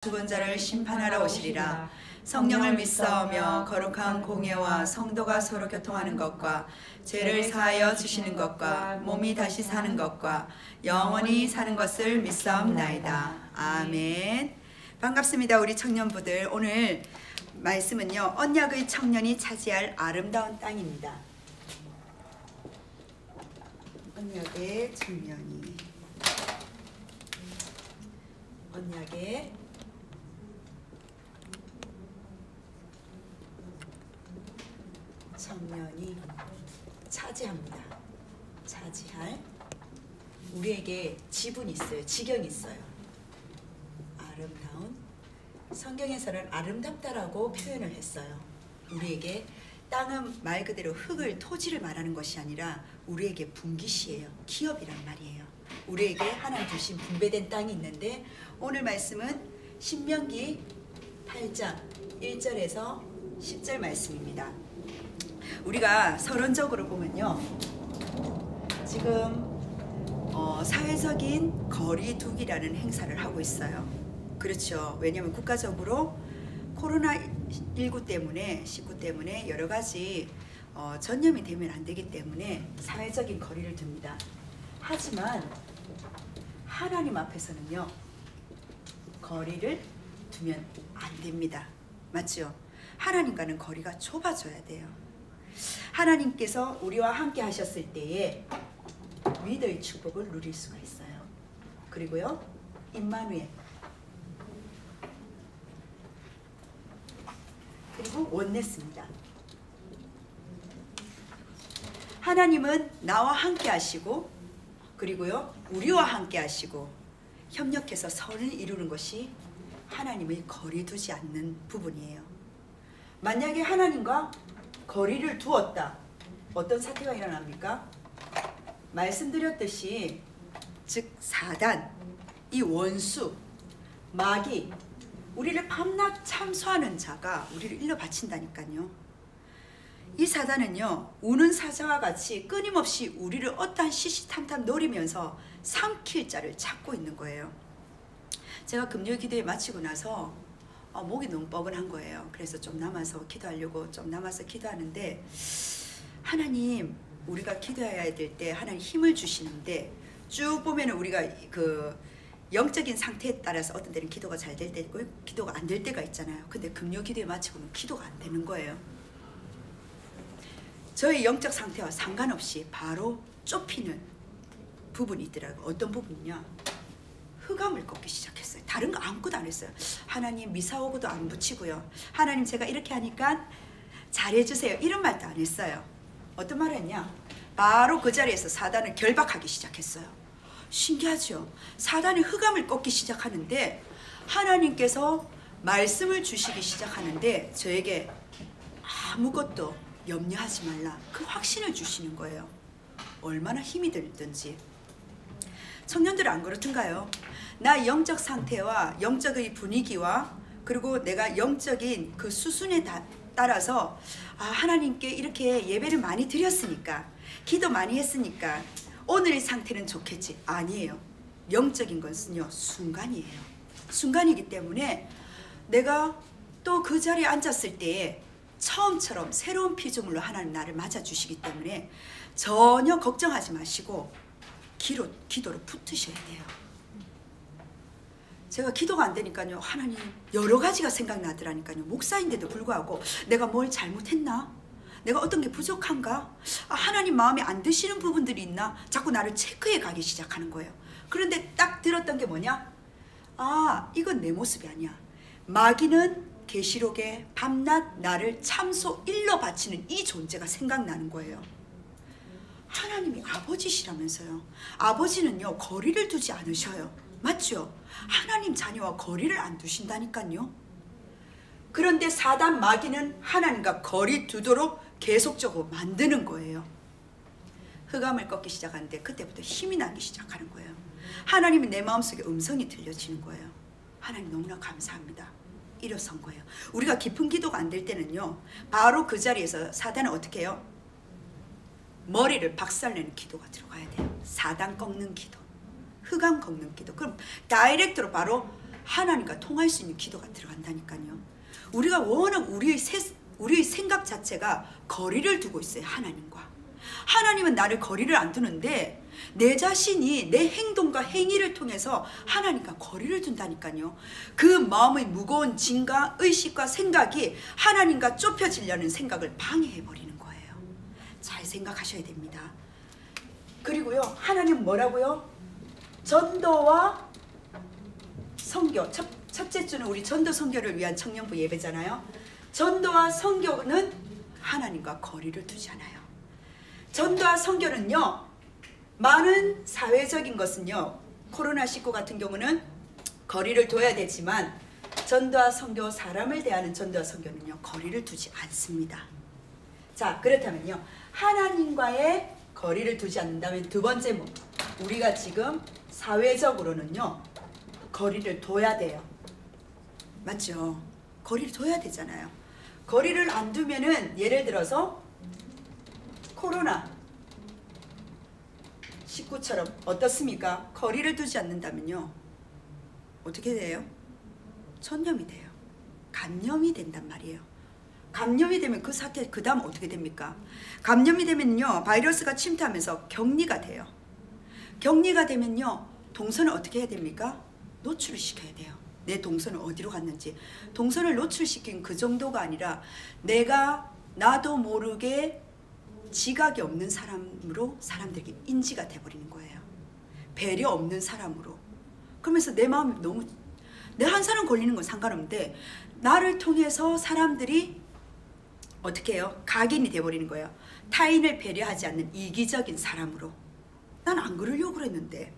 죽은 자를 심판하러 오시리라. 성령을 믿사오며 거룩한 공예와 성도가 서로 교통하는 것과 죄를 사하여 주시는 것과 몸이 다시 사는 것과 영원히 사는 것을 믿사옵나이다. 아멘. 반갑습니다. 우리 청년부들. 오늘 말씀은요, 언약의 청년이 차지할 아름다운 땅입니다. 언약의 청년이, 언약의 청년이 차지합니다. 차지할, 우리에게 지분이 있어요. 지경이 있어요. 아름다운, 성경에서는 아름답다라고 표현을 했어요. 우리에게 땅은 말 그대로 흙을, 토지를 말하는 것이 아니라 우리에게 분기시예요. 기업이란 말이에요. 우리에게 하나님 주신 분배된 땅이 있는데, 오늘 말씀은 신명기 8장 1절에서 10절 말씀입니다. 우리가 서론적으로 보면요, 지금 사회적인 거리두기라는 행사를 하고 있어요. 그렇죠. 왜냐하면 국가적으로 코로나19 때문에, 19 때문에 여러 가지 전염이 되면 안 되기 때문에 사회적인 거리를 둡니다. 하지만 하나님 앞에서는요, 거리를 두면 안 됩니다. 맞죠? 하나님과는 거리가 좁아져야 돼요. 하나님께서 우리와 함께 하셨을 때에 위대의 축복을 누릴 수가 있어요. 그리고요, 임마누엘, 그리고 원네스입니다. 하나님은 나와 함께 하시고, 그리고요, 우리와 함께 하시고 협력해서 선을 이루는 것이 하나님의 거리두지 않는 부분이에요. 만약에 하나님과 거리를 두었다, 어떤 사태가 일어납니까? 말씀드렸듯이, 즉 사단, 이 원수, 마귀, 우리를 밤낮 참소하는 자가 우리를 일러 바친다니까요. 이 사단은요, 우는 사자와 같이 끊임없이 우리를 어떠한 시시탐탐 노리면서 삼킬 자를 찾고 있는 거예요. 제가 금요 기도회 마치고 나서 목이 너무 뻐근한 거예요. 그래서 좀 남아서 기도하려고 좀 남아서 기도하는데, 하나님, 우리가 기도해야 될 때 하나님 힘을 주시는데, 쭉 보면 우리가 그 영적인 상태에 따라서 어떤 때는 기도가 잘 될 때 있고 기도가 안 될 때가 있잖아요. 근데 금요 기도회 마치고는 기도가 안 되는 거예요. 저희 영적 상태와 상관없이 바로 좁히는 부분이 있더라고요. 어떤 부분이냐? 흑암을 꺾기 시작했어요. 다른 거 아무것도 안 했어요. 하나님 미사오고도 안 붙이고요. 하나님 제가 이렇게 하니까 잘해주세요, 이런 말도 안 했어요. 어떤 말을 했냐? 바로 그 자리에서 사단을 결박하기 시작했어요. 신기하죠? 사단이 흑암을 꺾기 시작하는데 하나님께서 말씀을 주시기 시작하는데 저에게 아무것도 염려하지 말라, 그 확신을 주시는 거예요. 얼마나 힘이 들든지. 청년들은 안 그렇던가요? 나 영적 상태와 영적의 분위기와 그리고 내가 영적인 그 수순에 따라서 하나님께 이렇게 예배를 많이 드렸으니까, 기도 많이 했으니까 오늘의 상태는 좋겠지. 아니에요. 영적인 것은요, 순간이에요. 순간이기 때문에 내가 또 그 자리에 앉았을 때에 처음처럼 새로운 피조물로 하나님 나를 맞아주시기 때문에 전혀 걱정하지 마시고 기도로 붙으셔야 돼요. 제가 기도가 안 되니까요, 하나님 여러 가지가 생각나더라니까요. 목사인데도 불구하고 내가 뭘 잘못했나? 내가 어떤 게 부족한가? 하나님 마음에 안 드시는 부분들이 있나? 자꾸 나를 체크해 가기 시작하는 거예요. 그런데 딱 들었던 게 뭐냐? 이건 내 모습이 아니야. 마귀는 계시록에 밤낮 나를 참소 일러 바치는 이 존재가 생각나는 거예요. 하나님이 아버지시라면서요. 아버지는요, 거리를 두지 않으셔요. 맞죠? 하나님 자녀와 거리를 안 두신다니까요. 그런데 사단, 마귀는 하나님과 거리 두도록 계속적으로 만드는 거예요. 흑암을 꺾기 시작하는데 그때부터 힘이 나기 시작하는 거예요. 하나님이 내 마음속에 음성이 들려지는 거예요. 하나님 너무나 감사합니다. 일어선 거예요. 우리가 깊은 기도가 안 될 때는요, 바로 그 자리에서 사단은 어떻게 해요? 머리를 박살내는 기도가 들어가야 돼요. 사단 꺾는 기도, 흑암 꺾는 기도. 그럼 다이렉트로 바로 하나님과 통할 수 있는 기도가 들어간다니까요. 우리가 워낙 우리의 생각 자체가 거리를 두고 있어요. 하나님과. 하나님은 나를 거리를 안 두는데 내 자신이 내 행동과 행위를 통해서 하나님과 거리를 둔다니까요. 그 마음의 무거운 짐과 의식과 생각이 하나님과 좁혀지려는 생각을 방해해버리는 거예요. 잘 생각하셔야 됩니다. 그리고요, 하나님 뭐라고요? 전도와 선교. 첫째 주는 우리 전도 선교를 위한 청년부 예배잖아요. 전도와 선교는 하나님과 거리를 두지 않아요. 전도와 선교는요, 많은 사회적인 것은요, 코로나19 같은 경우는 거리를 둬야 되지만 전도와 선교, 사람을 대하는 전도와 선교는요, 거리를 두지 않습니다. 자, 그렇다면요, 하나님과의 거리를 두지 않는다면 두 번째, 우리가 지금 사회적으로는요, 거리를 둬야 돼요. 맞죠? 거리를 둬야 되잖아요. 거리를 안 두면은 예를 들어서 코로나19처럼 어떻습니까? 거리를 두지 않는다면요, 어떻게 돼요? 전염이 돼요. 감염이 된단 말이에요. 감염이 되면 그 사태 그 다음 어떻게 됩니까? 감염이 되면요, 바이러스가 침투하면서 격리가 돼요. 격리가 되면요, 동선을 어떻게 해야 됩니까? 노출을 시켜야 돼요. 내 동선을 어디로 갔는지. 동선을 노출시킨 그 정도가 아니라 나도 모르게 지각이 없는 사람으로 사람들에게 인지가 돼버리는 거예요. 배려 없는 사람으로. 그러면서 내 마음이 너무, 내 한 사람 걸리는 건 상관없는데 나를 통해서 사람들이 어떻게 해요? 각인이 돼버리는 거예요. 타인을 배려하지 않는 이기적인 사람으로. 난 안 그러려고 그랬는데.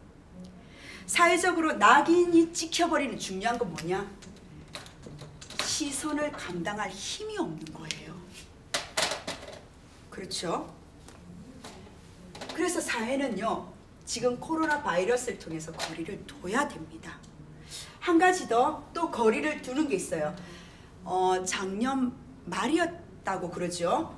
사회적으로 낙인이 찍혀버리는 중요한 건 뭐냐? 시선을 감당할 힘이 없는 거예요. 그렇죠? 그래서 사회는요, 지금 코로나 바이러스를 통해서 거리를 둬야 됩니다. 한 가지 더 또 거리를 두는 게 있어요. 작년 말이었다고 그러죠.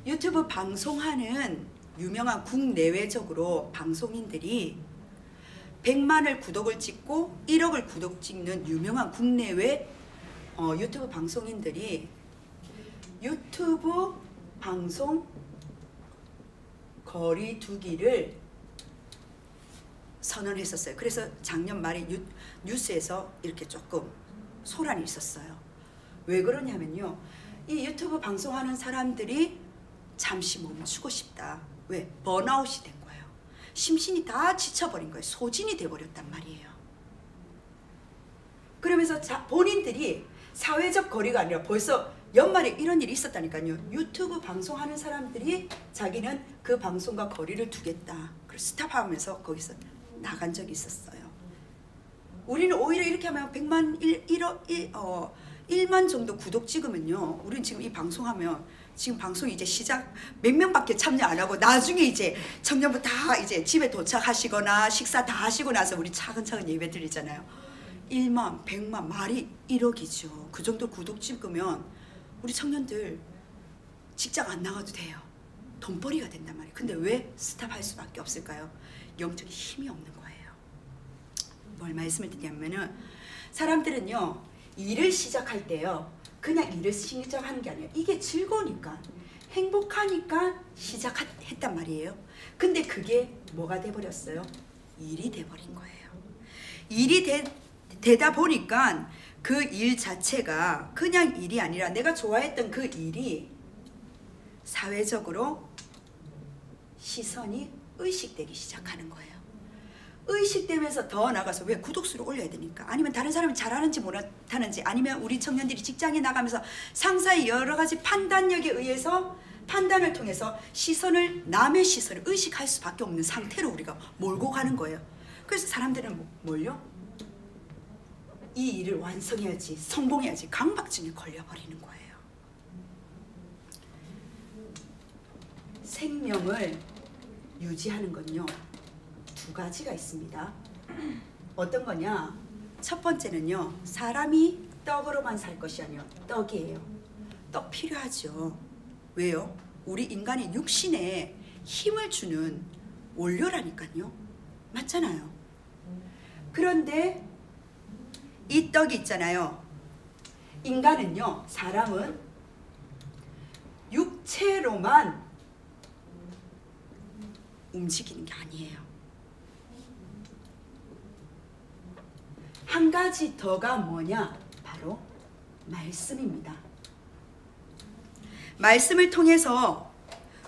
유튜브 방송하는 유명한 국내외적으로 방송인들이 100만을 구독을 찍고 1억을 구독 찍는 유명한 국내외 유튜브 방송인들이 유튜브 방송 거리 두기를 선언했었어요. 그래서 작년 말에 뉴스에서 이렇게 조금 소란이 있었어요. 왜 그러냐면요, 이 유튜브 방송하는 사람들이 잠시 멈추고 싶다. 왜? 번아웃이 된 거예요. 심신이 다 지쳐버린 거예요. 소진이 돼버렸단 말이에요. 그러면서 본인들이 사회적 거리가 아니라 벌써 연말에 이런 일이 있었다니까요. 유튜브 방송하는 사람들이 자기는 그 방송과 거리를 두겠다. 그래서 스탑하면서 거기서 나간 적이 있었어요. 우리는 오히려 이렇게 하면 1만 정도 구독 찍으면요, 우리는 지금 이 방송하면 지금 방송 이제 시작 몇 명밖에 참여 안 하고 나중에 이제 청년부 다 이제 집에 도착하시거나 식사 다 하시고 나서 우리 차근차근 예배 드리잖아요. 1만, 100만, 말이 1억이죠. 그 정도 구독 찍으면 우리 청년들 직장 안 나가도 돼요. 돈벌이가 된단 말이에요. 근데 왜 스탑할 수밖에 없을까요? 영적인 힘이 없는 거예요. 뭘 말씀을 드리냐면은, 사람들은요, 일을 시작할 때요, 그냥 일을 시작하는 게 아니에요. 이게 즐거우니까, 행복하니까 시작했단 말이에요. 근데 그게 뭐가 돼버렸어요? 일이 돼버린 거예요. 일이 되다 보니까 그 일 자체가 그냥 일이 아니라 내가 좋아했던 그 일이 사회적으로 시선이 의식되기 시작하는 거예요. 의식되면서 더 나가서, 왜? 구독수를 올려야 되니까. 아니면 다른 사람이 잘하는지 못하는지, 아니면 우리 청년들이 직장에 나가면서 상사의 여러 가지 판단력에 의해서, 판단을 통해서 남의 시선을 의식할 수밖에 없는 상태로 우리가 몰고 가는 거예요. 그래서 사람들은 뭘요? 이 일을 완성해야지, 성공해야지 강박증에 걸려버리는 거예요. 생명을 유지하는 건요, 두 가지가 있습니다. 어떤 거냐? 첫 번째는요, 사람이 떡으로만 살 것이 아니라 떡이에요. 떡 필요하죠. 왜요? 우리 인간이 육신에 힘을 주는 원료라니까요. 맞잖아요. 그런데 이 떡이 있잖아요. 인간은요, 사람은 육체로만 움직이는 게 아니에요. 한 가지 더가 뭐냐? 바로 말씀입니다. 말씀을 통해서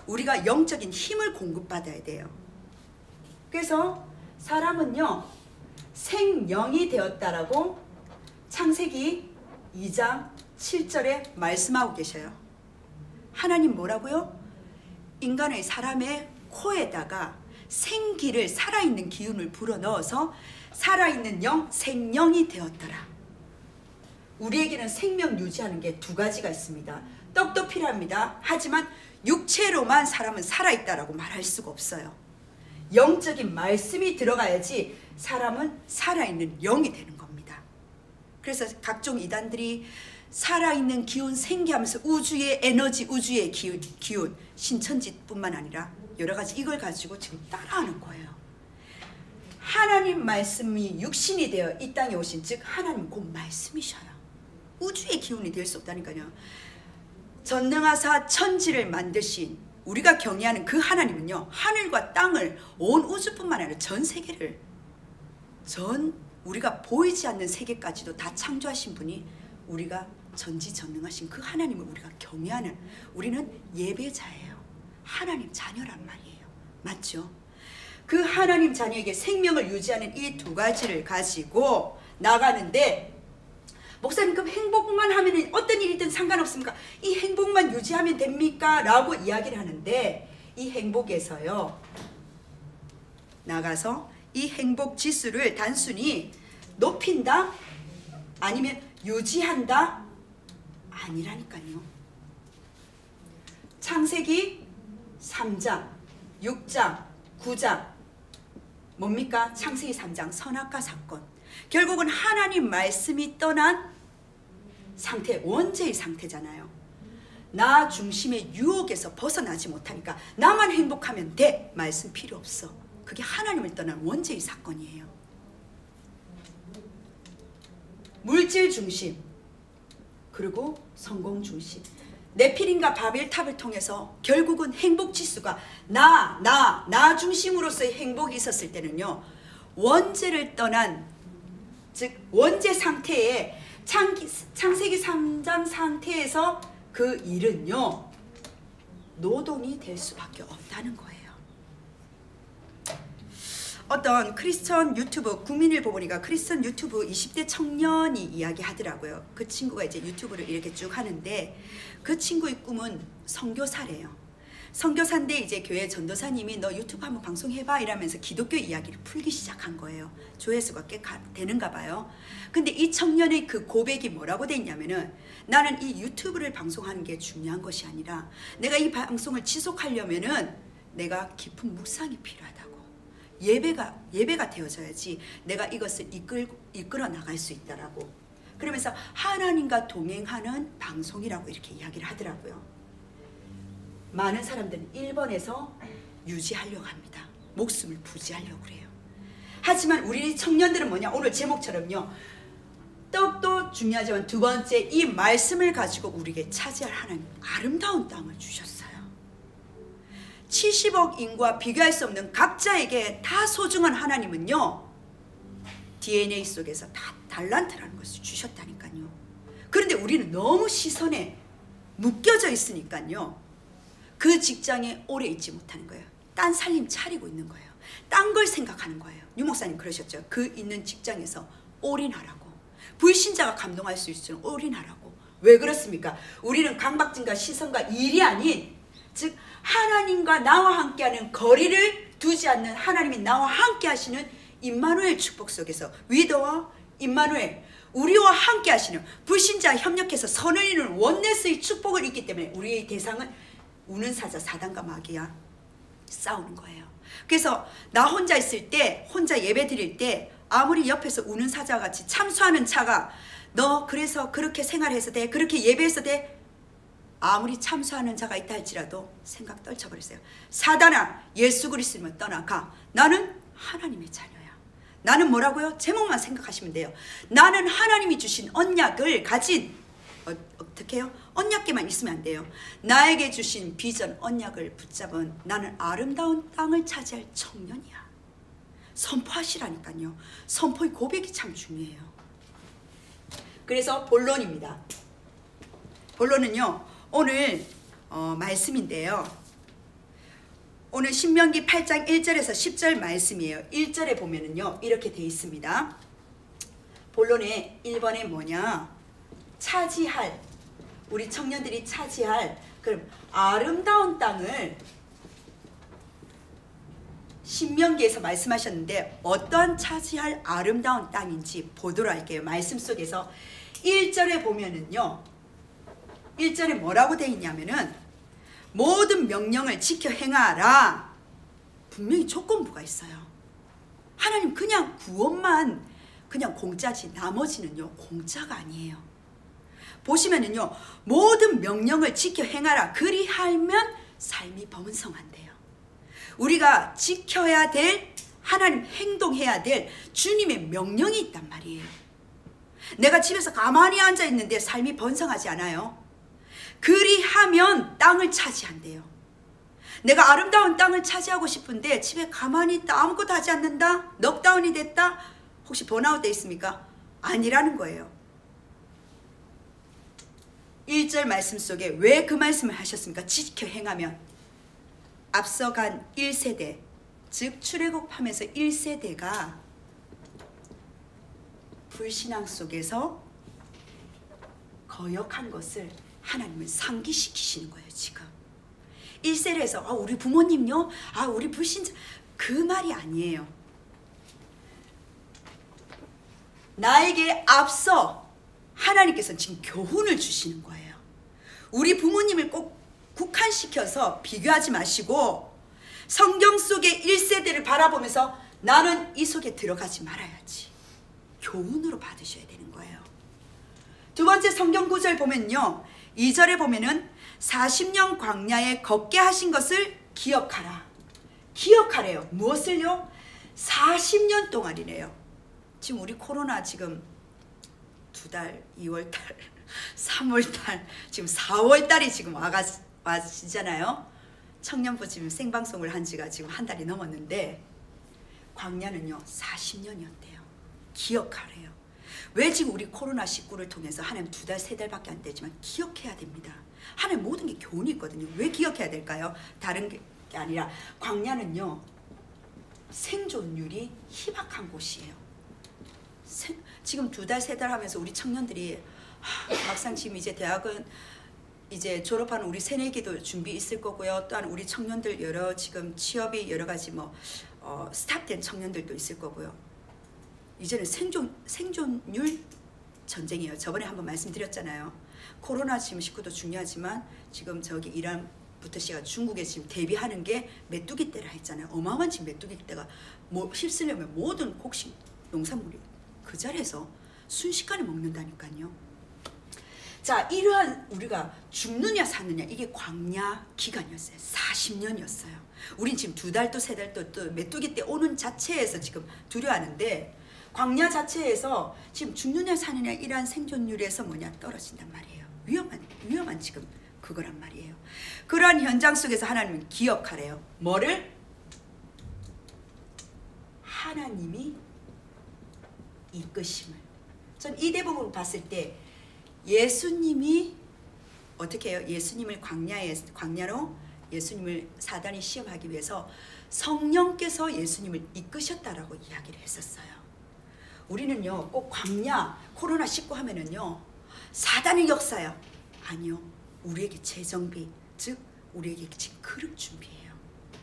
우리가 영적인 힘을 공급받아야 돼요. 그래서 사람은요, 생명이 되었다라고 창세기 2장 7절에 말씀하고 계셔요. 하나님 뭐라고요? 인간의 사람의 코에다가 생기를, 살아있는 기운을 불어넣어서 살아있는 영, 생명이 되었더라. 우리에게는 생명 유지하는 게 두 가지가 있습니다. 떡도 필요합니다. 하지만 육체로만 사람은 살아있다라고 말할 수가 없어요. 영적인 말씀이 들어가야지 사람은 살아있는 영이 되는 겁니다. 그래서 각종 이단들이 살아있는 기운 생기하면서 우주의 에너지, 우주의 기운, 신천지뿐만 아니라 여러 가지 이걸 가지고 지금 따라하는 거예요. 하나님 말씀이 육신이 되어 이 땅에 오신, 즉 하나님 곧 말씀이셔요. 우주의 기운이 될 수 없다니까요. 전능하사 천지를 만드신 우리가 경외하는 그 하나님은요, 하늘과 땅을, 온 우주뿐만 아니라 전 세계를, 우리가 보이지 않는 세계까지도 다 창조하신 분이, 우리가 전지전능하신 그 하나님을 우리가 경외하는, 우리는 예배자예요. 하나님 자녀란 말이에요. 맞죠? 그 하나님 자녀에게 생명을 유지하는 이 두 가지를 가지고 나가는데, 목사님 그럼 행복만 하면 어떤 일이든 상관없습니까? 이 행복만 유지하면 됩니까? 라고 이야기를 하는데, 이 행복에서요, 나가서 이 행복 지수를 단순히 높인다? 아니면 유지한다? 아니라니까요. 창세기 3장, 6장, 9장 뭡니까? 창세기 3장 선악과 사건. 결국은 하나님 말씀이 떠난 상태, 원죄의 상태잖아요. 나 중심의 유혹에서 벗어나지 못하니까 나만 행복하면 돼. 말씀 필요 없어. 그게 하나님을 떠난 원죄의 사건이에요. 물질 중심, 그리고 성공 중심. 네피림과 바벨탑을 통해서 결국은 행복 지수가 나 중심으로서의 행복이 있었을 때는요, 원죄를 떠난, 즉 원죄 상태에 창세기 3장 상태에서 그 일은요, 노동이 될 수밖에 없다는 거예요. 어떤 크리스천 유튜브, 국민일보 보니까 크리스천 유튜브 20대 청년이 이야기하더라고요. 그 친구가 이제 유튜브를 이렇게 쭉 하는데, 그 친구의 꿈은 선교사래요. 선교사인데 이제 교회 전도사님이 너 유튜브 한번 방송해봐 이러면서 기독교 이야기를 풀기 시작한 거예요. 조회수가 꽤 되는가 봐요. 근데 이 청년의 그 고백이 뭐라고 돼 있냐면은, 나는 이 유튜브를 방송하는 게 중요한 것이 아니라 내가 이 방송을 지속하려면은 내가 깊은 묵상이 필요하다고. 예배가 되어져야지 내가 이것을 이끌어 나갈 수 있다라고. 그러면서 하나님과 동행하는 방송이라고 이렇게 이야기를 하더라고요. 많은 사람들은 1번에서 유지하려고 합니다. 목숨을 부지하려고 그래요. 하지만 우리 청년들은 뭐냐, 오늘 제목처럼요, 떡도 중요하지만 두 번째 이 말씀을 가지고 우리에게 차지할 하나님 아름다운 땅을 주셨어요. 70억 인구와 비교할 수 없는 각자에게 다 소중한 하나님은요, DNA 속에서 다 달란트라는 것을 주셨다니까요. 그런데 우리는 너무 시선에 묶여져 있으니까요, 그 직장에 오래 있지 못하는 거예요. 딴 살림 차리고 있는 거예요. 딴 걸 생각하는 거예요. 유 목사님 그러셨죠. 그 있는 직장에서 올인하라고. 불신자가 감동할 수 있도록 올인하라고. 왜 그렇습니까? 우리는 강박증과 시선과 일이 아닌, 즉 하나님과 나와 함께하는, 거리를 두지 않는 하나님이 나와 함께 하시는 임마누엘 축복 속에서, 위도와 임마누엘, 우리와 함께 하시는, 불신자 협력해서 선을 이루는 원네스의 축복을 있기 때문에 우리의 대상은 우는 사자 사단과 마귀야 싸우는 거예요. 그래서 나 혼자 있을 때, 혼자 예배 드릴 때 아무리 옆에서 우는 사자와 같이 참수하는 차가 너 그래서 그렇게 생활해서 돼, 그렇게 예배해서 돼, 아무리 참수하는 자가 있다 할지라도 생각 떨쳐버렸어요. 사단아, 예수 그리스도면 떠나가. 나는 하나님의 자녀야. 나는 뭐라고요? 제목만 생각하시면 돼요. 나는 하나님이 주신 언약을 가진, 어떻게 해요? 언약계만 있으면 안 돼요. 나에게 주신 비전 언약을 붙잡은 나는 아름다운 땅을 차지할 청년이야. 선포하시라니까요. 선포의 고백이 참 중요해요. 그래서 본론입니다. 본론은요, 오늘 말씀인데요. 오늘 신명기 8장 1절에서 10절 말씀이에요. 1절에 보면은요, 이렇게 되어 있습니다. 본론의 1번에 뭐냐? 차지할, 우리 청년들이 차지할 그럼 아름다운 땅을 신명기에서 말씀하셨는데 어떤 차지할 아름다운 땅인지 보도록 할게요. 말씀 속에서 1절에 보면은요, 1절에 뭐라고 되어 있냐면은 모든 명령을 지켜 행하라. 분명히 조건부가 있어요. 하나님 그냥 구원만 그냥 공짜지 나머지는요 공짜가 아니에요. 보시면은요, 모든 명령을 지켜 행하라. 그리하면 삶이 번성한대요. 우리가 지켜야 될, 하나님 행동해야 될 주님의 명령이 있단 말이에요. 내가 집에서 가만히 앉아 있는데 삶이 번성하지 않아요. 그리하면 땅을 차지한대요. 내가 아름다운 땅을 차지하고 싶은데 집에 가만히 있다 아무것도 하지 않는다? 넉다운이 됐다? 혹시 번아웃 돼 있습니까? 아니라는 거예요. 1절 말씀 속에 왜 그 말씀을 하셨습니까? 지켜 행하면. 앞서간 1세대, 즉 출애굽하면서 1세대가 불신앙 속에서 거역한 것을 하나님은 상기시키시는 거예요. 지금 1세대에서 우리 부모님요, 우리 불신자, 그 말이 아니에요. 나에게 앞서 하나님께서는 지금 교훈을 주시는 거예요. 우리 부모님을 꼭 국한시켜서 비교하지 마시고 성경 속의 1세대를 바라보면서 나는 이 속에 들어가지 말아야지. 교훈으로 받으셔야 되는 거예요. 두 번째 성경 구절 보면요, 2절에 보면은 40년 광야에 걷게 하신 것을 기억하라. 기억하래요. 무엇을요? 40년 동안이래요. 지금 우리 코로나 지금 2달, 2월달, 3월달, 지금 4월달이 지금 와시잖아요. 청년부 지금 생방송을 한 지가 지금 한 달이 넘었는데 광야는요 40년이었대요. 기억하래요. 왜 지금 우리 코로나19를 통해서 하나님 2달, 3달밖에 안 되지만 기억해야 됩니다. 하나님 모든 게 교훈이 있거든요. 왜 기억해야 될까요? 다른 게 아니라 광야는요 생존율이 희박한 곳이에요. 지금 2달, 3달 하면서 우리 청년들이 막상 지금 이제 대학은 이제 졸업하는 우리 새내기도 준비 있을 거고요. 또한 우리 청년들 지금 취업이 여러 가지 스탑된 청년들도 있을 거고요. 이제는 생존율 전쟁이에요. 저번에 한번 말씀드렸잖아요. 코로나 지금 19도 중요하지만 지금 저기 이란부터 시작 중국에 지금 대비하는 게 메뚜기 떼라 했잖아요. 어마어마한 지금 메뚜기 떼가 휩쓰려면 모든 곡식 농산물이 그 자리에서 순식간에 먹는다니까요. 자, 이러한 우리가 죽느냐 사느냐 이게 광야 기간이었어요. 40년이었어요. 우린 지금 2달 또 3달 또 메뚜기 때 오는 자체에서 지금 두려워하는데 광야 자체에서 지금 죽느냐 사느냐 이러한 생존율에서 떨어진단 말이에요. 위험한 지금 그거란 말이에요. 그러한 현장 속에서 하나님은 기억하래요. 뭐를? 하나님이 이끄심을. 전 이 대목을 봤을 때 예수님이 어떻게 해요? 예수님을 광야로 예수님을 사단이 시험하기 위해서 성령께서 예수님을 이끄셨다라고 이야기를 했었어요. 우리는요 꼭 광야 코로나19 하면은요 사단의 역사요. 아니요. 우리에게 재정비, 즉 우리에게 지금 그릇 준비해요.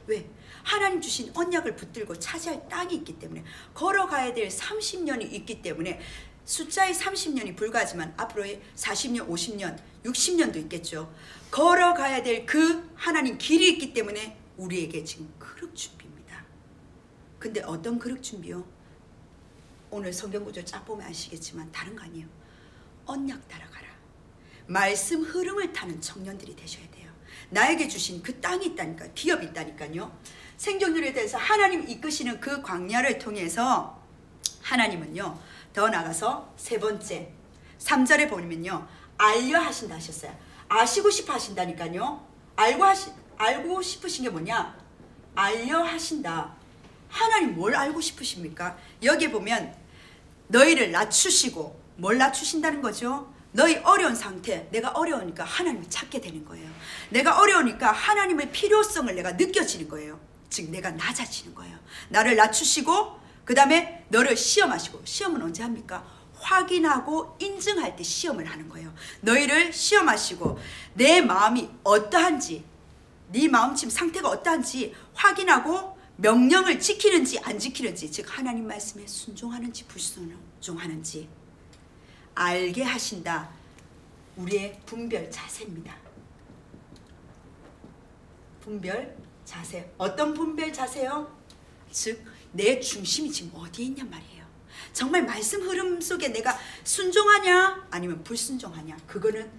왜? 하나님 주신 언약을 붙들고 차지할 땅이 있기 때문에, 걸어가야 될 30년이 있기 때문에, 숫자의 30년이 불과하지만 앞으로의 40년, 50년, 60년도 있겠죠. 걸어가야 될 그 하나님 길이 있기 때문에 우리에게 지금 그릇 준비입니다. 근데 어떤 그릇 준비요? 오늘 성경 구절 쫙 보면 아시겠지만 다른 거 아니에요. 언약 따라가라. 말씀 흐름을 타는 청년들이 되셔야 돼요. 나에게 주신 그 땅이 있다니까, 기업이 있다니까요. 생존율에 대해서 하나님 이끄시는 그 광야를 통해서 하나님은요, 더 나가서 세 번째 3절에 보면요, 알려 하신다 하셨어요. 아시고 싶어 하신다니까요. 알고 싶으신 게 뭐냐? 알려 하신다. 하나님 뭘 알고 싶으십니까? 여기에 보면 너희를 낮추시고, 뭘 낮추신다는 거죠? 너희 어려운 상태, 내가 어려우니까 하나님을 찾게 되는 거예요. 내가 어려우니까 하나님의 필요성을 내가 느껴지는 거예요. 즉 내가 낮아지는 거예요. 나를 낮추시고 그 다음에 너를 시험하시고, 시험은 언제 합니까? 확인하고 인증할 때 시험을 하는 거예요. 너희를 시험하시고 내 마음이 어떠한지, 네 마음 지금 상태가 어떠한지 확인하고 명령을 지키는지 안 지키는지, 즉 하나님 말씀에 순종하는지 불순종하는지 알게 하신다. 우리의 분별 자세입니다. 분별 자세. 어떤 분별 자세요? 즉 내 중심이 지금 어디에 있냔 말이에요. 정말 말씀 흐름 속에 내가 순종하냐 아니면 불순종하냐, 그거는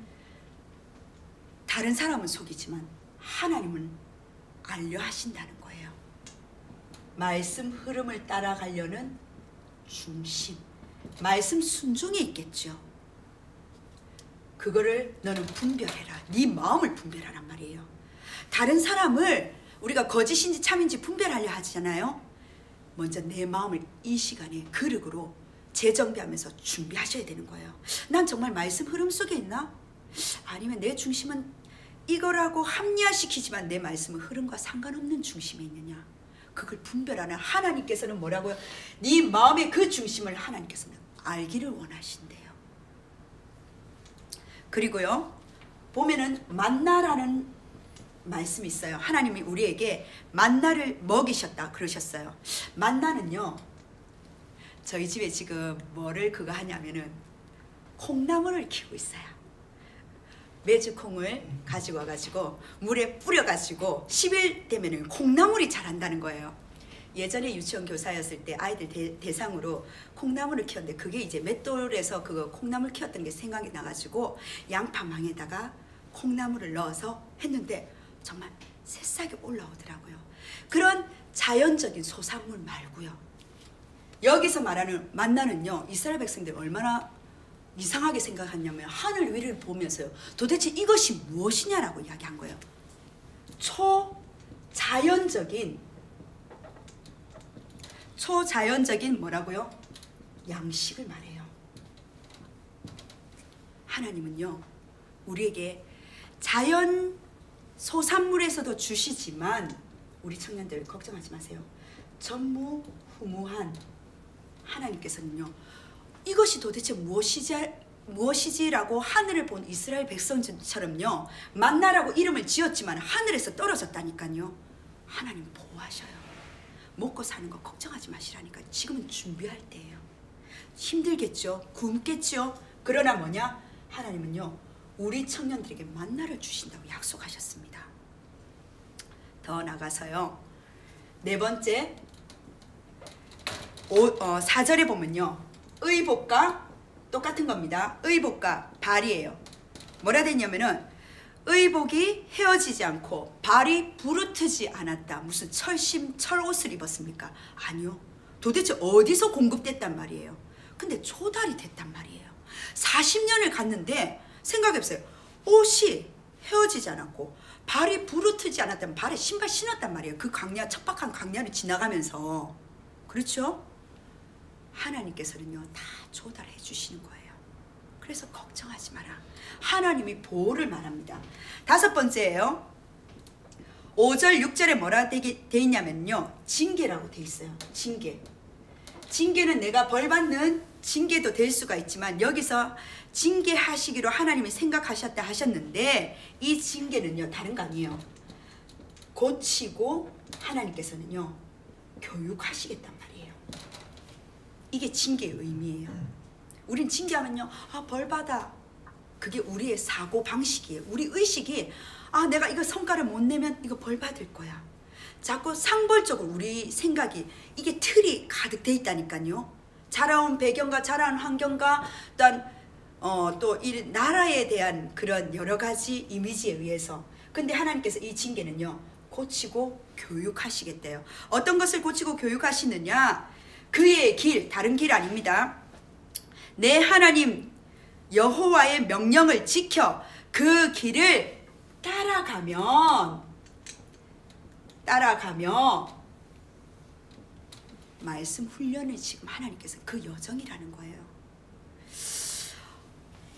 다른 사람은 속이지만 하나님은 알려 하신다는 거예요. 말씀 흐름을 따라가려는 중심, 말씀 순종에 있겠죠. 그거를 너는 분별해라. 네 마음을 분별하란 말이에요. 다른 사람을 우리가 거짓인지 참인지 분별하려 하잖아요. 먼저 내 마음을 이 시간에 그릇으로 재정비하면서 준비하셔야 되는 거예요. 난 정말 말씀 흐름 속에 있나? 아니면 내 중심은 이거라고 합리화시키지만 내 말씀은 흐름과 상관없는 중심에 있느냐? 그걸 분별하는 하나님께서는 뭐라고요? 네 마음의 그 중심을 하나님께서는 알기를 원하신대요. 그리고요, 보면은 만나라는 말씀이 있어요. 하나님이 우리에게 만나를 먹이셨다 그러셨어요. 만나는요, 저희 집에 지금 뭐를 그거 하냐면은 콩나물을 키우고 있어요. 메주콩을 가지고 와가지고 물에 뿌려가지고 10일 되면은 콩나물이 자란다는 거예요. 예전에 유치원 교사였을 때 아이들 대상으로 콩나물을 키웠는데, 그게 이제 맷돌에서 그거 콩나물 키웠던 게 생각이 나가지고 양파망에다가 콩나물을 넣어서 했는데 정말 새싹이 올라오더라고요. 그런 자연적인 소산물 말고요, 여기서 말하는 만나는요, 이스라엘 백성들 얼마나 이상하게 생각했냐면 하늘 위를 보면서요, 도대체 이것이 무엇이냐라고 이야기한 거예요. 초자연적인 뭐라고요? 양식을 말해요. 하나님은요, 우리에게 자연 소산물에서도 주시지만 우리 청년들 걱정하지 마세요. 전무후무한 하나님께서는요, 이것이 도대체 무엇이지라고 하늘을 본 이스라엘 백성처럼요, 만나라고 이름을 지었지만 하늘에서 떨어졌다니까요. 하나님 보호하셔요. 먹고 사는 거 걱정하지 마시라니까. 지금은 준비할 때예요. 힘들겠죠, 굶겠죠. 그러나 뭐냐, 하나님은요 우리 청년들에게 만나를 주신다고 약속하셨습니다. 더 나가서요, 네 번째 4절에 보면요, 의복과 똑같은 겁니다. 의복과 발이에요. 뭐라 됐냐면은 의복이 헤어지지 않고 발이 부르트지 않았다. 무슨 철옷을 입었습니까? 아니요. 도대체 어디서 공급됐단 말이에요. 근데 조달이 됐단 말이에요. 40년을 갔는데 생각해보세요. 옷이 헤어지지 않았고 발이 부르트지 않았다면 발에 신발 신었단 말이에요. 그 광야, 척박한 광야를 지나가면서. 그렇죠? 하나님께서는요 다 조달해 주시는 거예요. 그래서 걱정하지 마라. 하나님이 보호를 말합니다. 다섯 번째예요. 5절 6절에 뭐라 돼 있냐면요, 징계라고 돼 있어요. 징계는 내가 벌받는 징계도 될 수가 있지만, 여기서 징계하시기로 하나님이 생각하셨다 하셨는데, 이 징계는요 다른 거 아니에요. 고치고 하나님께서는요 교육하시겠단 말이에요. 이게 징계의 의미예요. 우린 징계하면요, 아 벌받아, 그게 우리의 사고 방식이에요. 우리 의식이 아 내가 이거 성과를 못 내면 이거 벌받을 거야. 자꾸 상벌적으로 우리 생각이, 이게 틀이 가득 돼 있다니까요. 자라온 배경과 자라온 환경과 또한 또 이 나라에 대한 그런 여러 가지 이미지에 의해서 근데 하나님께서 이 징계는요, 고치고 교육하시겠대요. 어떤 것을 고치고 교육하시느냐? 그의 길, 다른 길 아닙니다. 내 하나님 여호와의 명령을 지켜 그 길을 따라가며 말씀 훈련을 지금 하나님께서 그 여정이라는 거예요.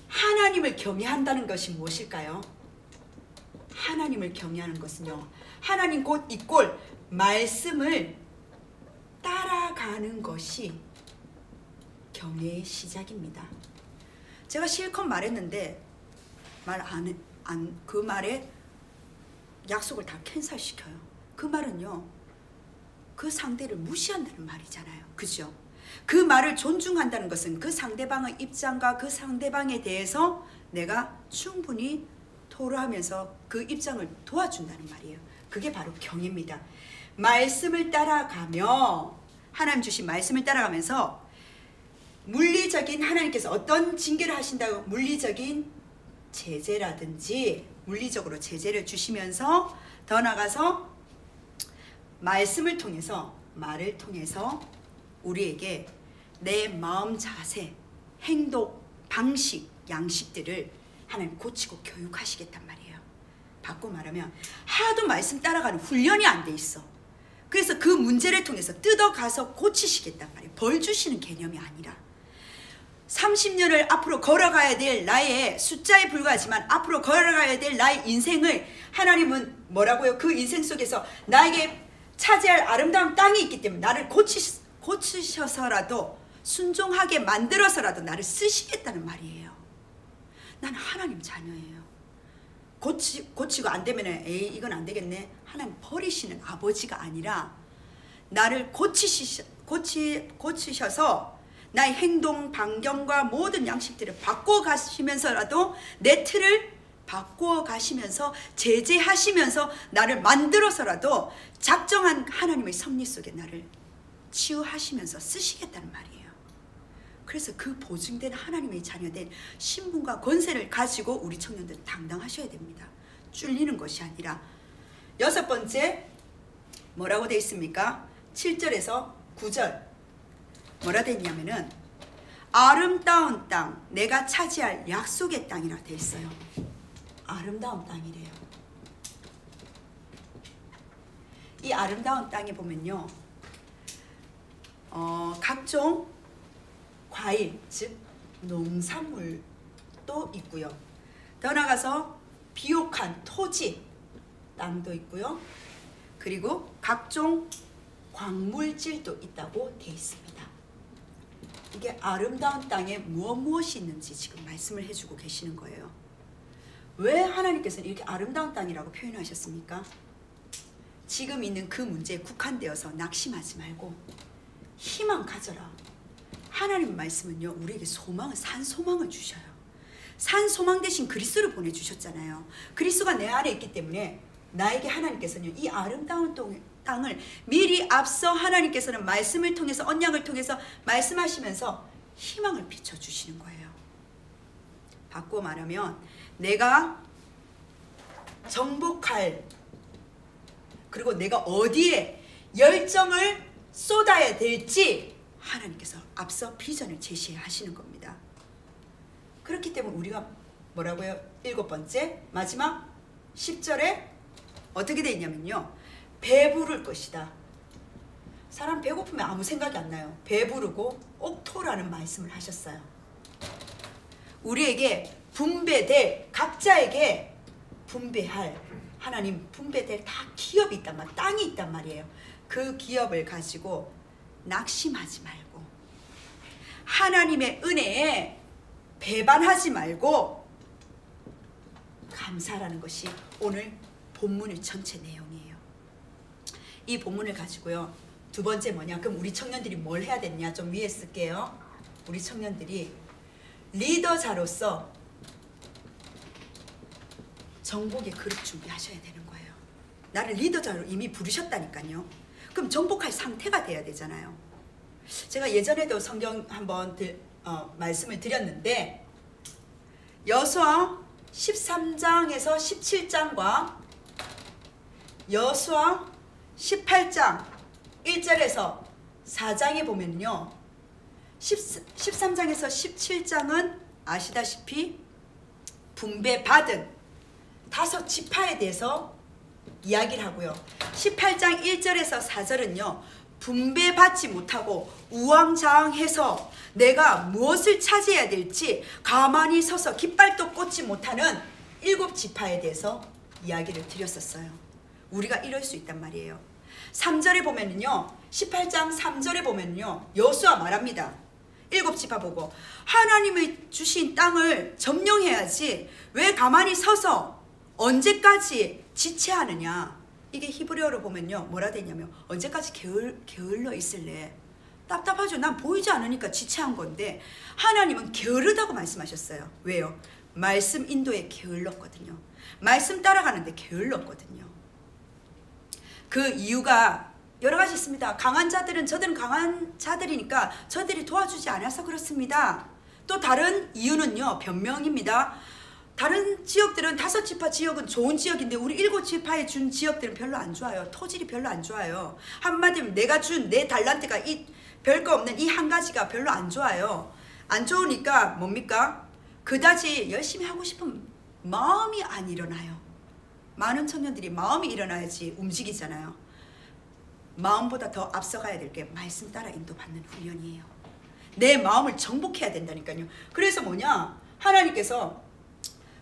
하나님을 경외한다는 것이 무엇일까요? 하나님을 경외하는 것은요, 하나님 곧 이꼴 말씀을 따라가는 것이 경외의 시작입니다. 제가 실컷 말했는데 그 말에 약속을 다 캔슬시켜요. 그 말은요, 그 상대를 무시한다는 말이잖아요. 그죠? 그 말을 존중한다는 것은 그 상대방의 입장과 그 상대방에 대해서 내가 충분히 토로하면서 그 입장을 도와준다는 말이에요. 그게 바로 경외입니다. 말씀을 따라가며, 하나님 주신 말씀을 따라가면서 물리적인, 하나님께서 어떤 징계를 하신다고 물리적인 제재라든지 물리적으로 제재를 주시면서 더 나아가서 말씀을 통해서, 말을 통해서 우리에게 내 마음 자세, 행동, 방식, 양식들을 하나님 고치고 교육하시겠단 말이에요. 바꿔 말하면 하도 말씀 따라가는 훈련이 안 돼 있어. 그래서 그 문제를 통해서 뜯어가서 고치시겠단 말이에요. 벌 주시는 개념이 아니라 30년을 앞으로 걸어가야 될 나의 숫자에 불과하지만 앞으로 걸어가야 될 나의 인생을 하나님은 뭐라고요? 그 인생 속에서 나에게 차지할 아름다운 땅이 있기 때문에 나를 고치셔서라도 순종하게 만들어서라도 나를 쓰시겠다는 말이에요. 나는 하나님 자녀예요. 고치고 안 되면 에이 이건 안 되겠네. 하나님 버리시는 아버지가 아니라 나를 고치셔서 나의 행동, 반경과 모든 양식들을 바꿔 가시면서라도 내 틀을 바꾸어 가시면서 제재하시면서 나를 만들어서라도 작정한 하나님의 섭리 속에 나를 치유하시면서 쓰시겠다는 말이에요. 그래서 그 보증된 하나님의 자녀된 신분과 권세를 가지고 우리 청년들은 당당하셔야 됩니다. 쫄리는 것이 아니라. 6번째 뭐라고 되어 있습니까? 7절에서 9절 뭐라 되어 있냐면은 아름다운 땅, 내가 차지할 약속의 땅이라 되어 있어요. 아름다운 땅이래요. 이 아름다운 땅에 보면요, 각종 과일, 즉 농산물도 있고요. 더 나아가서 비옥한 토지, 땅도 있고요. 그리고 각종 광물질도 있다고 되어 있습니다. 이게 아름다운 땅에 무엇이 있는지 지금 말씀을 해주고 계시는 거예요. 왜 하나님께서는 이렇게 아름다운 땅이라고 표현하셨습니까? 지금 있는 그 문제에 국한되어서 낙심하지 말고 희망 가져라. 하나님 말씀은요, 우리에게 산소망을 주셔요. 산소망 대신 그리스도를 보내주셨잖아요. 그리스도가 내 안에 있기 때문에 나에게 하나님께서는 이 아름다운 땅을 미리 앞서 하나님께서는 말씀을 통해서, 언약을 통해서 말씀하시면서 희망을 비춰주시는 거예요. 바꿔 말하면 내가 정복할, 그리고 내가 어디에 열정을 쏟아야 될지 하나님께서 앞서 비전을 제시하시는 겁니다. 그렇기 때문에 우리가 뭐라고요? 7번째 마지막 10절에 어떻게 되어 있냐면요, 배부를 것이다. 사람 배고프면 아무 생각이 안 나요. 배부르고 옥토라는 말씀을 하셨어요. 우리에게 분배될, 각자에게 분배할, 하나님 분배될 다 기업이 있단 말, 땅이 있단 말이에요. 그 기업을 가지고 낙심하지 말고 하나님의 은혜에 배반하지 말고 감사라는 것이 오늘 본문의 전체 내용이에요. 이 본문을 가지고요, 두 번째 뭐냐, 그럼 우리 청년들이 뭘 해야 되냐, 좀 위에 쓸게요. 우리 청년들이 리더자로서 정복의 그릇 준비하셔야 되는 거예요. 나를 리더자로 이미 부르셨다니까요. 그럼 정복할 상태가 돼야 되잖아요. 제가 예전에도 성경 한번 말씀을 드렸는데 여호수아 13장에서 17장과 여수와 18장 1절에서 4장에 보면요. 13장에서 17장은 아시다시피 분배받은 5지파에 대해서 이야기를 하고요. 18장 1절에서 4절은요. 분배받지 못하고 우왕좌왕해서 내가 무엇을 차지해야 될지 가만히 서서 깃발도 꽂지 못하는 7지파에 대해서 이야기를 드렸었어요. 우리가 이럴 수 있단 말이에요. 3절에 보면은요. 18장 3절에 보면요. 여수와 말합니다. 7지파 보고 하나님의 주신 땅을 점령해야지 왜 가만히 서서 언제까지 지체하느냐. 이게 히브리어로 보면요. 뭐라 되냐면 언제까지 게을러 있을래. 답답하죠. 난 보이지 않으니까 지체한 건데 하나님은 게으르다고 말씀하셨어요. 왜요? 말씀 인도에 게을렀거든요. 말씀 따라가는데 게을렀거든요. 그 이유가 여러 가지 있습니다. 강한 자들은 저들은 강한 자들이니까 저들이 도와주지 않아서 그렇습니다. 또 다른 이유는요. 변명입니다. 다른 지역들은 5지파 지역은 좋은 지역인데 우리 7지파에 준 지역들은 별로 안 좋아요. 토질이 별로 안 좋아요. 한마디로 내가 준 내 달란트가 별거 없는 이 한 가지가 별로 안 좋아요. 안 좋으니까 뭡니까? 그다지 열심히 하고 싶은 마음이 안 일어나요. 많은 청년들이 마음이 일어나야지 움직이잖아요. 마음보다 더 앞서가야 될 게 말씀 따라 인도받는 훈련이에요. 내 마음을 정복해야 된다니까요. 그래서 뭐냐? 하나님께서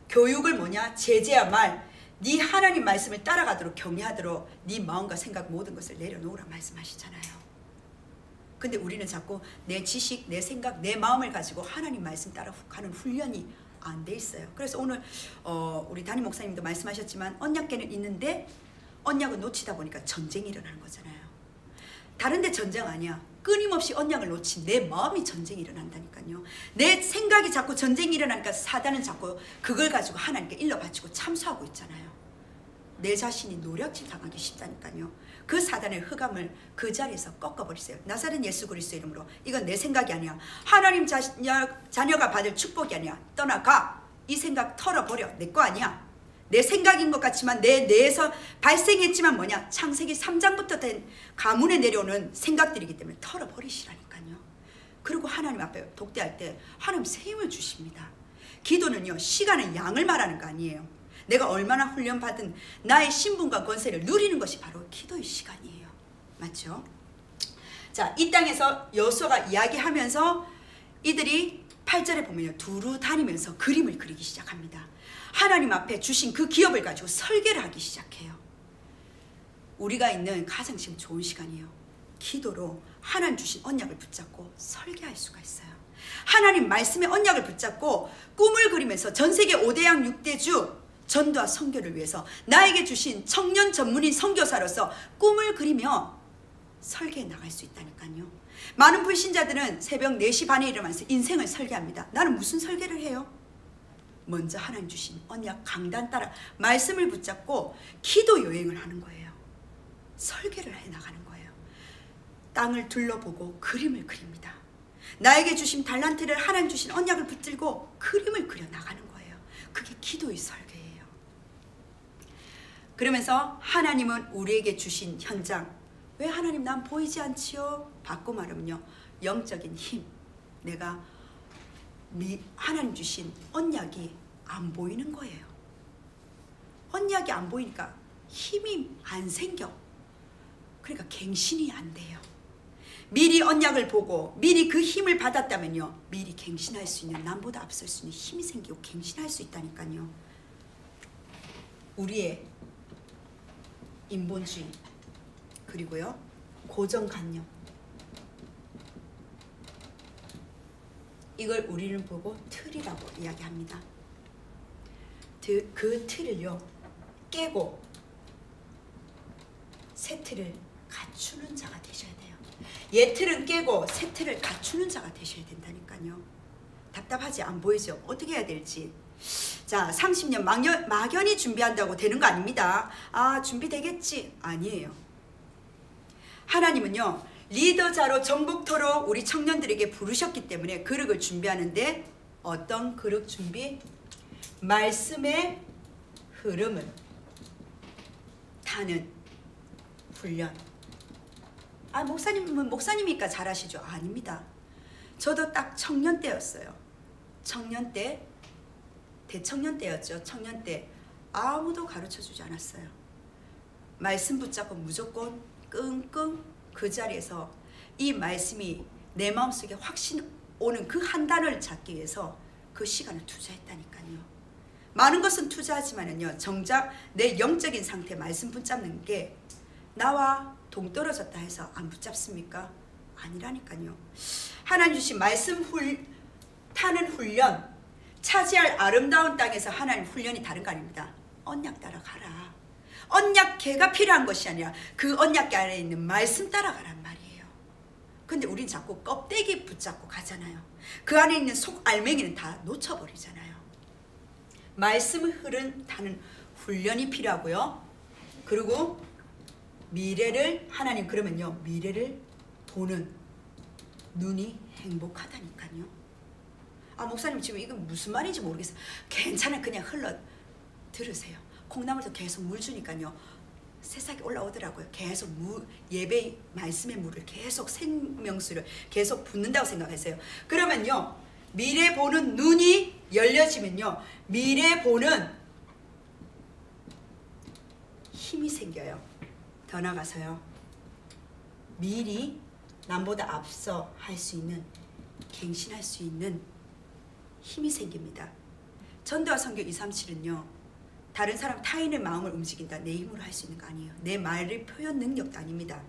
교육을 뭐냐? 제재야 말. 네 하나님 말씀을 따라가도록 격려하도록 네 마음과 생각 모든 것을 내려놓으라 말씀하시잖아요. 근데 우리는 자꾸 내 지식, 내 생각, 내 마음을 가지고 하나님 말씀 따라 가는 훈련이 안 돼 있어요. 그래서 오늘 우리 담임 목사님도 말씀하셨지만 언약궤는 있는데 언약을 놓치다 보니까 전쟁이 일어나는 거잖아요. 다른 데 전쟁 아니야. 끊임없이 언약을 놓친 내 마음이 전쟁이 일어난다니까요. 내 생각이 자꾸 전쟁이 일어나니까 사단은 자꾸 그걸 가지고 하나님께 일러 바치고 참수하고 있잖아요. 내 자신이 노략질 당하기 쉽다니까요. 그 사단의 흑암을 그 자리에서 꺾어버리세요. 나사렛 예수 그리스도 이름으로 이건 내 생각이 아니야. 하나님 자녀가 받을 축복이 아니야. 떠나가. 이 생각 털어버려. 내 거 아니야. 내 생각인 것 같지만 내 뇌에서 발생했지만 뭐냐. 창세기 3장부터 된 가문에 내려오는 생각들이기 때문에 털어버리시라니까요. 그리고 하나님 앞에 독대할 때 하나님 새 힘을 주십니다. 기도는요. 시간은 양을 말하는 거 아니에요. 내가 얼마나 훈련받은 나의 신분과 권세를 누리는 것이 바로 기도의 시간이에요. 맞죠? 자, 이 땅에서 여호수아가 이야기하면서 이들이 8절에 보면요. 두루 다니면서 그림을 그리기 시작합니다. 하나님 앞에 주신 그 기업을 가지고 설계를 하기 시작해요. 우리가 있는 가장 지금 좋은 시간이에요. 기도로 하나님 주신 언약을 붙잡고 설계할 수가 있어요. 하나님 말씀의 언약을 붙잡고 꿈을 그리면서 전세계 5대양 6대주 전도와 선교를 위해서 나에게 주신 청년 전문인 선교사로서 꿈을 그리며 설계해 나갈 수 있다니까요. 많은 불신자들은 새벽 4시 반에 일어나면서 인생을 설계합니다. 나는 무슨 설계를 해요? 먼저 하나님 주신 언약 강단 따라 말씀을 붙잡고 기도 여행을 하는 거예요. 설계를 해 나가는 거예요. 땅을 둘러보고 그림을 그립니다. 나에게 주신 달란트를 하나님 주신 언약을 붙들고 그림을 그려 나가는 거예요. 그게 기도의 설계예요. 그러면서 하나님은 우리에게 주신 현장, 왜 하나님 난 보이지 않지요? 바꿔 말하면요. 영적인 힘, 내가 하나님 주신 언약이 안 보이는 거예요. 언약이 안 보이니까 힘이 안 생겨. 그러니까 갱신이 안 돼요. 미리 언약을 보고 미리 그 힘을 받았다면요. 미리 갱신할 수 있는, 남보다 앞설 수 있는 힘이 생기고 갱신할 수 있다니까요. 우리의 인본주의 그리고요. 고정관념, 이걸 우리는 보고 틀이라고 이야기합니다. 그 틀을요 깨고 새 틀을 갖추는 자가 되셔야 돼요. 옛 틀은 깨고 새 틀을 갖추는 자가 되셔야 된다니까요. 답답하지? 안 보이죠? 어떻게 해야 될지. 자, 30년 막연히 준비한다고 되는 거 아닙니다. 아, 준비되겠지? 아니에요. 하나님은요 리더자로 정복토로 우리 청년들에게 부르셨기 때문에 그릇을 준비하는데 어떤 그릇 준비? 말씀의 흐름을 타는 훈련. 아, 목사님은 목사님이니까 잘하시죠? 아닙니다. 저도 딱 청년 때였어요. 청년 때, 대청년 때였죠. 청년 때 아무도 가르쳐주지 않았어요. 말씀 붙잡고 무조건 끙끙 그 자리에서 이 말씀이 내 마음속에 확신 오는 그 한 단어를 찾기 위해서 그 시간을 투자했다니까요. 많은 것은 투자하지만은요, 정작 내 영적인 상태 말씀 붙잡는 게 나와 동떨어졌다 해서 안 붙잡습니까? 아니라니까요. 하나님 주신 말씀 타는 훈련, 차지할 아름다운 땅에서 하나님 훈련이 다른 거 아닙니다. 언약 따라가라. 언약궤가 필요한 것이 아니라 그 언약궤 안에 있는 말씀 따라가란 말이에요. 근데 우린 자꾸 껍데기 붙잡고 가잖아요. 그 안에 있는 속 알맹이는 다 놓쳐버리잖아요. 말씀을 타는 훈련이 필요하고요. 그리고 미래를, 하나님 그러면요, 미래를 보는 눈이 행복하다니까요. 아, 목사님 지금 이건 무슨 말인지 모르겠어요. 괜찮아, 그냥 흘러 들으세요. 콩나물도 계속 물 주니까요, 새싹이 올라오더라고요. 계속 예배 말씀의 물을 계속, 생명수를 계속 붓는다고 생각하세요. 그러면요, 미래 보는 눈이 열려지면요, 미래 보는 힘이 생겨요. 더 나가서요, 미리 남보다 앞서 할 수 있는, 갱신할 수 있는 힘이 생깁니다. 전도와 선교 237은요, 다른 사람 타인의 마음을 움직인다, 내 힘으로 할 수 있는 거 아니에요. 내 말의 표현 능력도 아닙니다.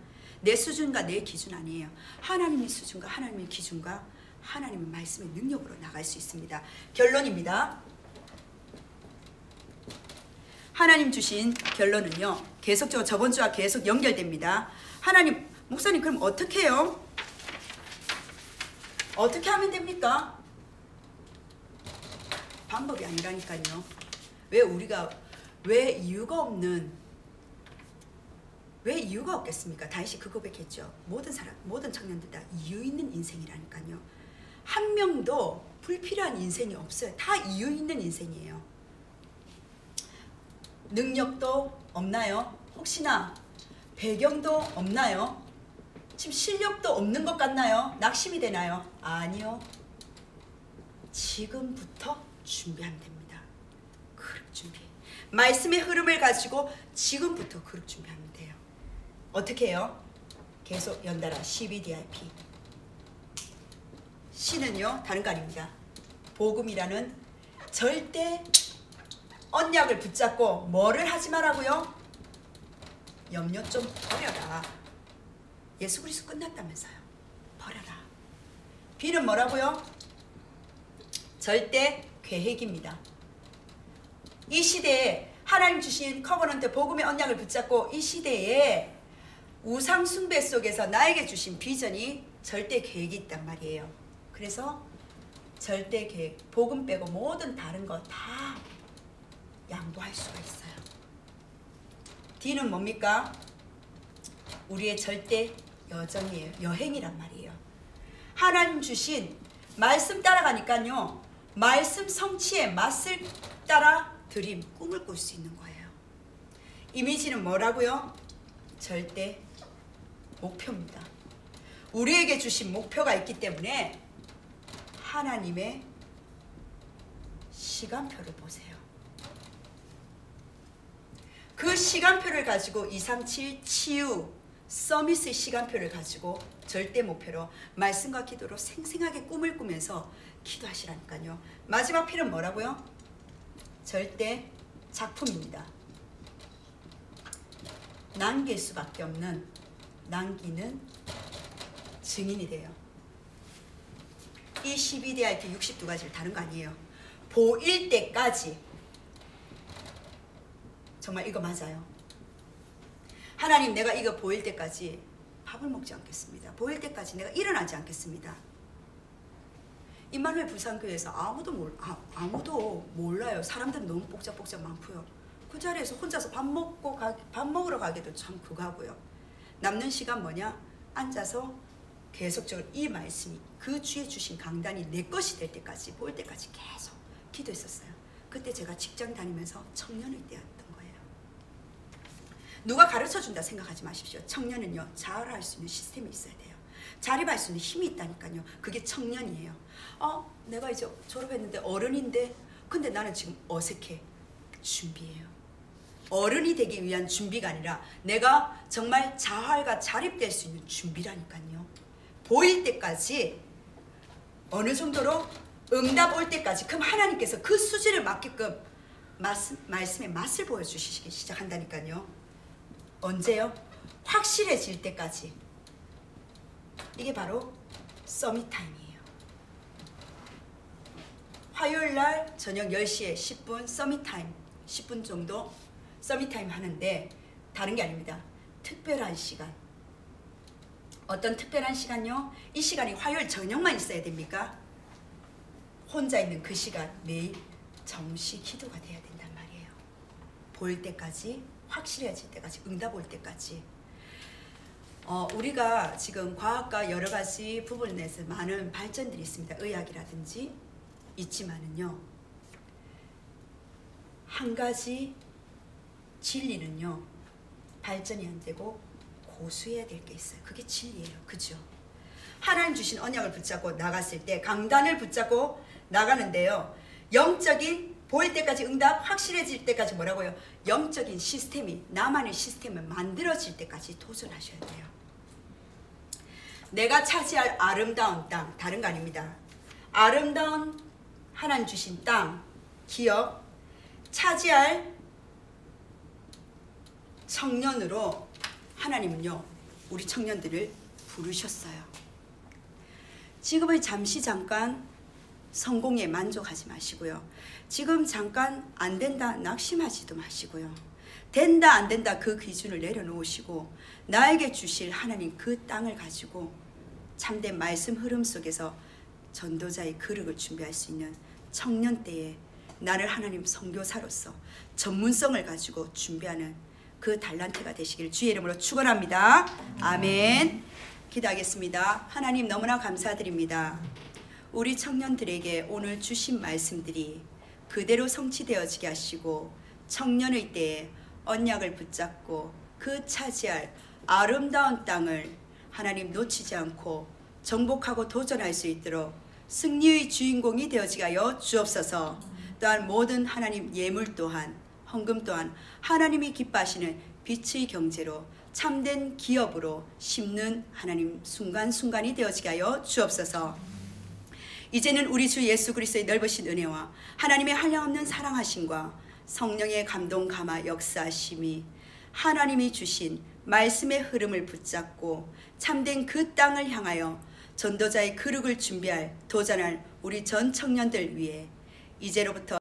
내 수준과 내 기준 아니에요. 하나님의 수준과 하나님의 기준과 하나님의 말씀의 능력으로 나갈 수 있습니다. 결론입니다. 하나님 주신 결론은요, 계속적으로 저번 주와 계속 연결됩니다. 하나님, 목사님 그럼 어떻게 해요? 어떻게 하면 됩니까? 방법이 아니라니까요. 왜 이유가 없겠습니까? 다윗이 그 고백했죠. 모든 청년들 다 이유 있는 인생이라니까요. 한 명도 불필요한 인생이 없어요. 다 이유 있는 인생이에요. 능력도 없나요? 혹시나 배경도 없나요? 지금 실력도 없는 것 같나요? 낙심이 되나요? 아니요. 지금부터 준비하면 됩니다. 그룹 준비. 말씀의 흐름을 가지고 지금부터 그룹 준비하면 돼요. 어떻게 해요? 계속 연달아 CBDIP. C는요, 다른 거 아닙니다. 복음이라는 절대 언약을 붙잡고 뭐를 하지 말라고요? 염려 좀 버려라. 예수 그리스도 끝났다면서요. 버려라. B는 뭐라고요? 절대 계획입니다. 이 시대에 하나님 주신 커버넌트 복음의 언약을 붙잡고 이 시대에 우상 숭배 속에서 나에게 주신 비전이 절대 계획이 있단 말이에요. 그래서 절대 계획, 복음 빼고 모든 다른 거 다 양보할 수가 있어요. D는 뭡니까? 우리의 절대 여정이에요. 여행이란 말이에요. 하나님 주신 말씀 따라가니까요, 말씀 성취의 맛을 따라 드림, 꿈을 꿀 수 있는 거예요. 이미지는 뭐라고요? 절대 목표입니다. 우리에게 주신 목표가 있기 때문에 하나님의 시간표를 보세요. 그 시간표를 가지고 237 치유 서밋의 시간표를 가지고 절대 목표로 말씀과 기도로 생생하게 꿈을 꾸면서 기도하시라니까요. 마지막 P는 뭐라고요? 절대 작품입니다. 남길 수밖에 없는, 남기는 증인이 돼요. 이 CBDIP 62가지를 다른 거 아니에요. 보일 때까지. 정말 이거 맞아요. 하나님, 내가 이거 보일 때까지 밥을 먹지 않겠습니다. 보일 때까지 내가 일어나지 않겠습니다. 임마누엘 불산교회에서 아무도 몰라요. 사람들은 너무 복잡복잡 많고요. 그 자리에서 혼자서 밥 먹으러 가기도 참 그거하고요. 남는 시간 뭐냐? 앉아서 계속적으로 이 말씀이, 그 주에 주신 강단이 내 것이 될 때까지, 보일 때까지 계속 기도했었어요. 그때 제가 직장 다니면서 청년일 때였던 거예요. 누가 가르쳐준다 생각하지 마십시오. 청년은요, 자활할 수 있는 시스템이 있어야 돼요. 자립할 수 있는 힘이 있다니까요. 그게 청년이에요. 내가 이제 졸업했는데 어른인데 근데 나는 지금 어색해. 준비해요. 어른이 되기 위한 준비가 아니라 내가 정말 자활과 자립될 수 있는 준비라니까요. 보일 때까지 어느 정도로 응답 올 때까지 그럼 하나님께서 그 수준을 맞게끔 말씀의 맛을 보여주시기 시작한다니까요. 언제요? 확실해질 때까지. 이게 바로 서밋타임이에요. 화요일날 저녁 10시에 10분 서밋타임 10분 정도 서밋타임 하는데 다른 게 아닙니다. 특별한 시간. 어떤 특별한 시간요? 이 시간이 화요일 저녁만 있어야 됩니까? 혼자 있는 그 시간 매일 정시 기도가 돼야 된단 말이에요. 보일 때까지, 확실해질 때까지, 응답 올 때까지. 우리가 지금 과학과 여러 가지 부분에서 많은 발전들이 있습니다. 의학이라든지 있지만은요, 한 가지 진리는요, 발전이 안 되고 고수해야 될 게 있어요. 그게 진리예요. 그죠? 하나님 주신 언약을 붙잡고 나갔을 때, 강단을 붙잡고 나가는데요, 영적인 보일 때까지 응답, 확실해질 때까지 뭐라고요? 영적인 시스템이, 나만의 시스템을 만들어질 때까지 도전하셔야 돼요. 내가 차지할 아름다운 땅, 다른 거 아닙니다. 아름다운 하나님 주신 땅, 기업, 차지할 청년으로 하나님은요, 우리 청년들을 부르셨어요. 지금은 잠깐 성공에 만족하지 마시고요. 지금 잠깐 안 된다 낙심하지도 마시고요. 된다 안 된다 그 기준을 내려놓으시고 나에게 주실 하나님 그 땅을 가지고 참된 말씀 흐름 속에서 전도자의 그릇을 준비할 수 있는 청년 때에 나를 하나님 선교사로서 전문성을 가지고 준비하는 그 달란트가 되시길 주의 이름으로 축원합니다. 아멘. 기도하겠습니다. 하나님 너무나 감사드립니다. 우리 청년들에게 오늘 주신 말씀들이 그대로 성취되어지게 하시고 청년의 때에 언약을 붙잡고 그 차지할 아름다운 땅을 하나님 놓치지 않고 정복하고 도전할 수 있도록 승리의 주인공이 되어지게 하여 주옵소서. 또한 모든 하나님 예물 또한 헌금 또한 하나님이 기뻐하시는 빛의 경제로 참된 기업으로 심는 하나님 순간순간이 되어지게 하여 주옵소서. 이제는 우리 주 예수 그리스도의 넓으신 은혜와 하나님의 한량없는 사랑하심과 성령의 감동 감화 역사하심이 하나님이 주신 말씀의 흐름을 붙잡고 참된 그 땅을 향하여 전도자의 그릇을 준비할 도전할 우리 전 청년들 위해 이제로부터